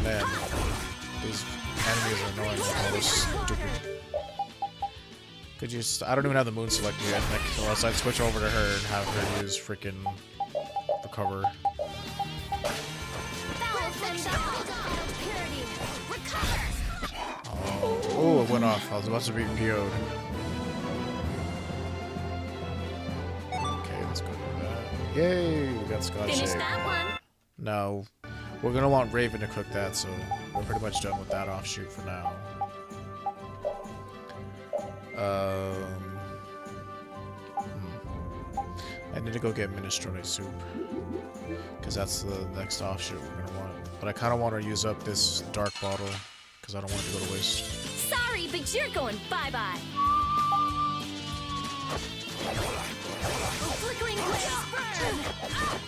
man, these enemies are annoying. All this stupid. Could you just, I don't even have the moon selected yet, like, unless I'd switch over to her and have her use freaking recover. Oh, it went off. I was about to be PO'd. Okay, let's go do that. Yay, we got Scottish Finish egg. that one. Now, we're gonna want Raven to cook that, so we're pretty much done with that offshoot for now. I need to go get Minestrone soup, because that's the next offshoot we're gonna want. But I kind of want to use up this dark bottle, because I don't want it to go to waste. Sorry, but you're going bye-bye. Flickering blaze burn.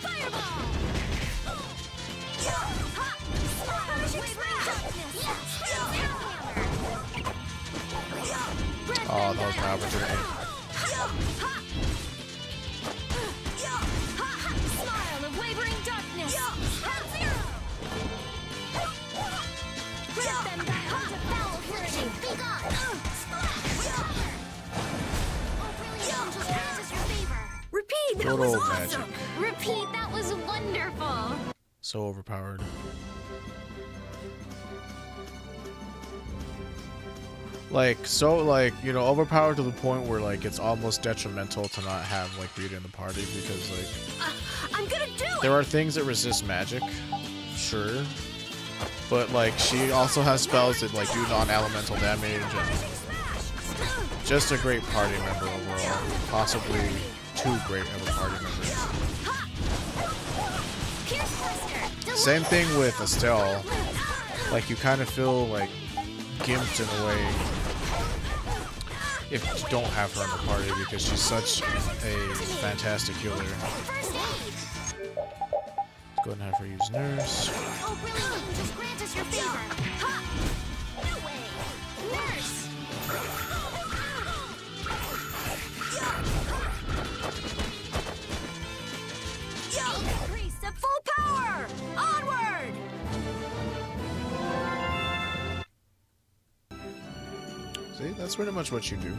Fireball. Oh, that was my opportunity. Smile of wavering darkness. Grab them back into foul purity. Be gone. Repeat, that Good was old awesome. magic. Repeat, that was wonderful. So overpowered. Like, you know, overpowered to the point where, like, it's almost detrimental to not have, like, Rita in the party, because, like, I'm gonna do it. there are things that resist magic, sure, but, like, she also has spells that, like, do non-elemental damage, and just a great party member overall. Possibly two great ever party members. Same thing with Estelle. Like, you kind of feel, like, gimped in a way if you don't have her in the party, because she's such a fantastic healer. Let's go ahead and have her use Nurse. Oh, brilliant angels, grant us your favor. Ha! No way. Nurse. Increase to full power. Onward. See, that's pretty much what you do.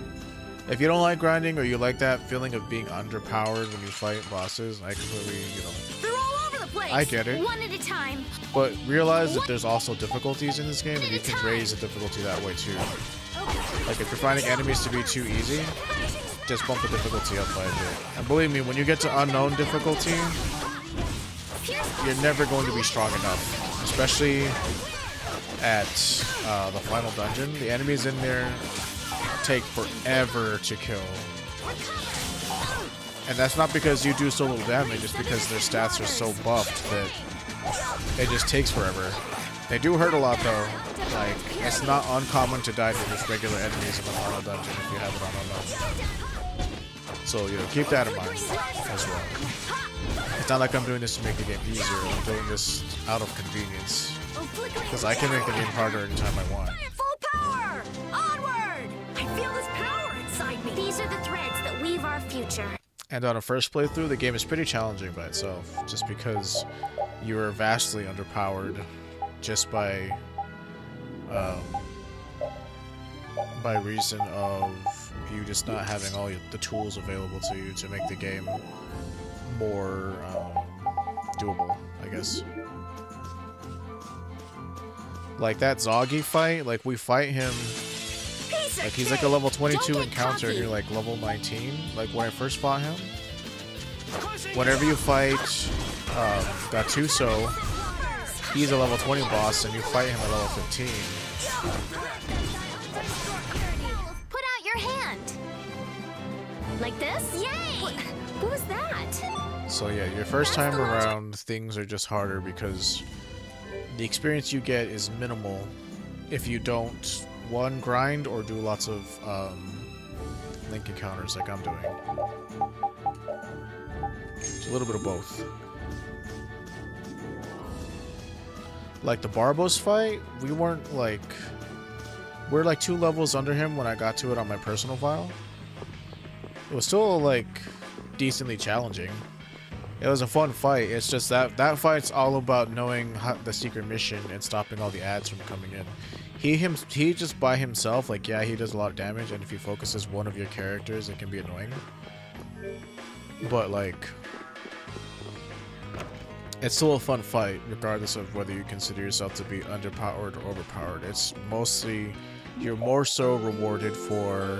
If you don't like grinding, or you like that feeling of being underpowered when you fight bosses, I completely, you know, They're all over the place. I get it. One at a time. but realize that there's also difficulties in this game, and you can raise the difficulty that way too. Like, if you're finding enemies to be too easy, just bump the difficulty up by a bit. And believe me, when you get to unknown difficulty, you're never going to be strong enough. Especially at the final dungeon. The enemies in there take forever to kill. And that's not because you do so little damage, it's because their stats are so buffed that it just takes forever. They do hurt a lot though. Like, it's not uncommon to die to just regular enemies in the final dungeon if you have it on unknown. So, you know, keep that in mind as well. It's not like I'm doing this to make the game easier, I'm doing this out of convenience. Because I can make the game harder anytime I want. Full power! Onward! I feel this power inside me. These are the threads that weave our future. And on a first playthrough, the game is pretty challenging by itself, just because you are vastly underpowered just by reason of you just not having all the tools available to you to make the game more doable, I guess. Like that Zoggy fight, like we fight him, like he's like a level 22 encounter and you're like level 19, like when I first fought him. Whenever you fight Gattuso, he's a level 20 boss and you fight him at level 15. Put out your hand. Like this? Yay! What was that? So yeah, your first time around, things are just harder because the experience you get is minimal if you don't, one, grind or do lots of link encounters like I'm doing. It's a little bit of both. Like the Barbos fight, we're like 2 levels under him when I got to it on my personal file. It was still like decently challenging. It was a fun fight. It's just that fight's all about knowing the secret mission and stopping all the ads from coming in. He just by himself, like, yeah, he does a lot of damage, and if he focuses one of your characters, it can be annoying. But like, it's still a fun fight, regardless of whether you consider yourself to be underpowered or overpowered. It's mostly, you're more so rewarded for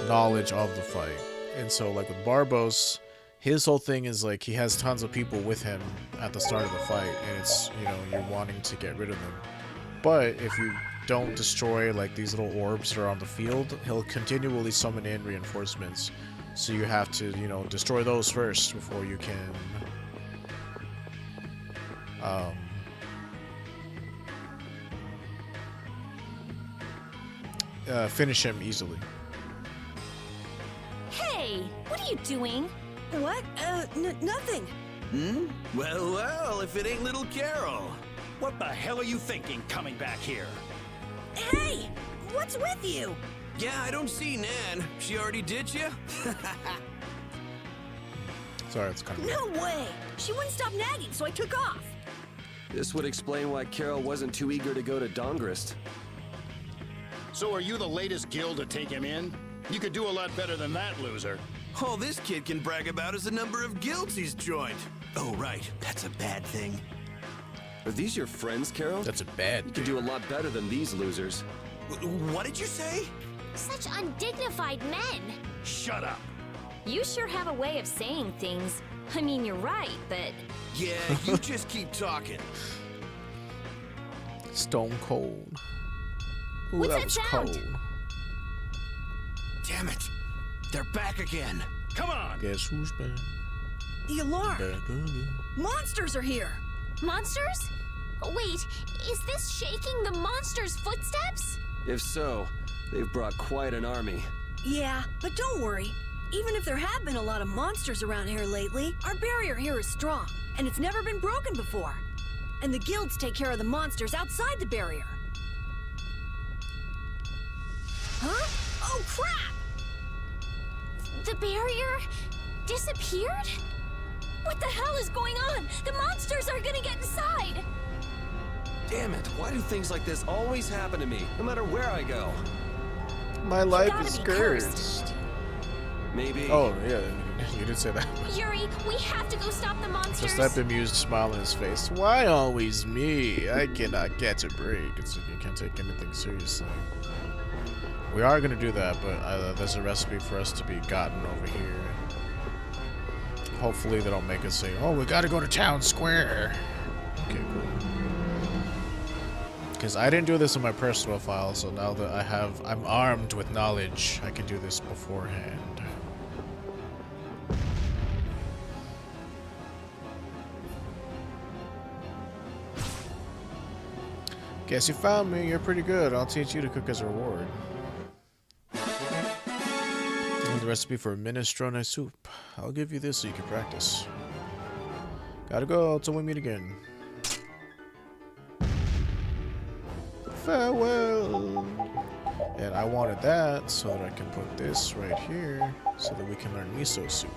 knowledge of the fight. And so, like with Barbos, his whole thing is like he has tons of people with him at the start of the fight, and it's, you know, you're wanting to get rid of them. But if you don't destroy like these little orbs that are on the field, he'll continually summon in reinforcements. So you have to, you know, destroy those first before you can finish him easily. Hey, what are you doing? What? Nothing. Hmm? Well, if it ain't little Carol. What the hell are you thinking coming back here? Hey, what's with you? Yeah, I don't see Nan. She already did you? Sorry, it's kind of No way. She wouldn't stop nagging, so I took off. This would explain why Carol wasn't too eager to go to Dahngrest. So are you the latest guild to take him in? You could do a lot better than that, loser. All this kid can brag about is the number of guilds he's joined. Oh, right. That's a bad thing. Are these your friends, Carol? That's a bad You can do a lot better than these losers. What did you say? Such undignified men. Shut up. You sure have a way of saying things. I mean, you're right, but... Yeah, you just keep talking. Stone cold. Ooh, What's that that was sound? cold. Damn it. They're back again. Come on. Guess who's back? The alarm. Back again. Monsters are here. Monsters? Wait, is this shaking the monsters' footsteps? If so, they've brought quite an army. Yeah, but don't worry. Even if there have been a lot of monsters around here lately, our barrier here is strong, and it's never been broken before. And the guilds take care of the monsters outside the barrier. Huh? Oh, crap! The barrier disappeared? What the hell is going on? The monsters are gonna get inside! Damn it, why do things like this always happen to me, no matter where I go? My life gotta is be cursed. Maybe. Oh, yeah, you did say that. Yuri, we have to go stop the monsters. Just that bemused smile on his face. Why always me? I cannot catch a break. It's like you can't take anything seriously. We are going to do that, but there's a recipe for us to be gotten over here. Hopefully they don't make us say, oh, we got to go to town square. Okay, cool. Because I didn't do this in my personal file, so now that I'm armed with knowledge, I can do this beforehand. Guess you found me. You're pretty good. I'll teach you to cook as a reward. The recipe for minestrone soup. I'll give you this so you can practice. Gotta go till we meet again. Farewell. And I wanted that so that I can put this right here so that we can learn miso soup.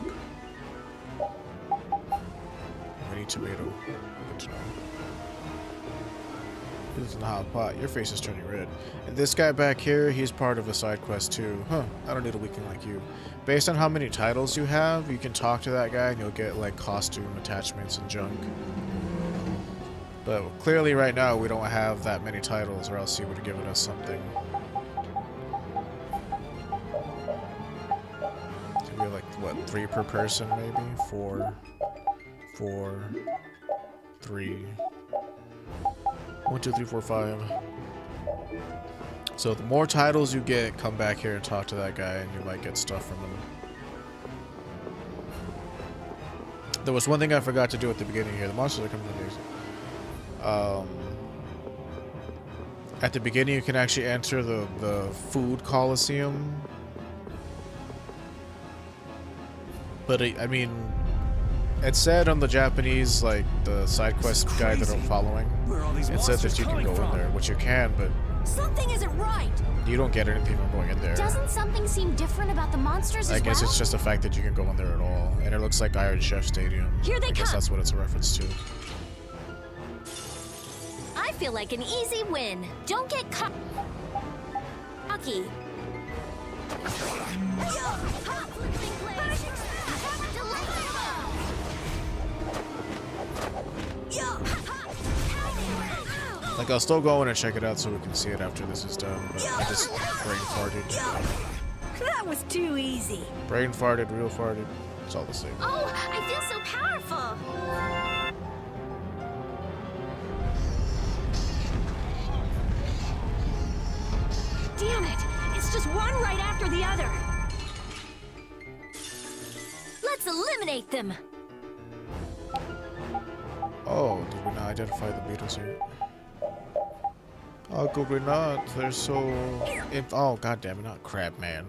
Mini tomato. Good to know. This is in a hot pot. Your face is turning red. And this guy back here, he's part of a side quest too. Huh, I don't need a weakling like you. Based on how many titles you have, you can talk to that guy and you'll get like costume attachments and junk. But clearly right now we don't have that many titles, or else he would have given us something. So we have like, what, 3 per person maybe? 4, 3... 1, 2, 3, 4, 5. So the more titles you get, come back here and talk to that guy, and you might get stuff from him. There was one thing I forgot to do at the beginning here. The monsters are coming from these. At the beginning, you can actually enter the food coliseum. But I mean, It said on the Japanese, like, the side quest guide that I'm following, Where are all these it said that monsters you can coming go in from? there, which you can, but Something isn't right. you don't get anything from going in there. Doesn't something seem different about the monsters I as guess well? it's just the fact that you can go in there at all, and it looks like Iron Chef Stadium. Here they I guess come. that's what it's a reference to. I feel like an easy win. Don't get cocky. Like, I'll still go in and check it out so we can see it after this is done, but I just brain farted. That was too easy. Brain farted, real farted. It's all the same. Oh, I feel so powerful. Damn it! It's just one right after the other. Let's eliminate them. Oh, did we not identify the beetles here? Oh, could we not? They're so... Oh, goddamn it, not Crabman.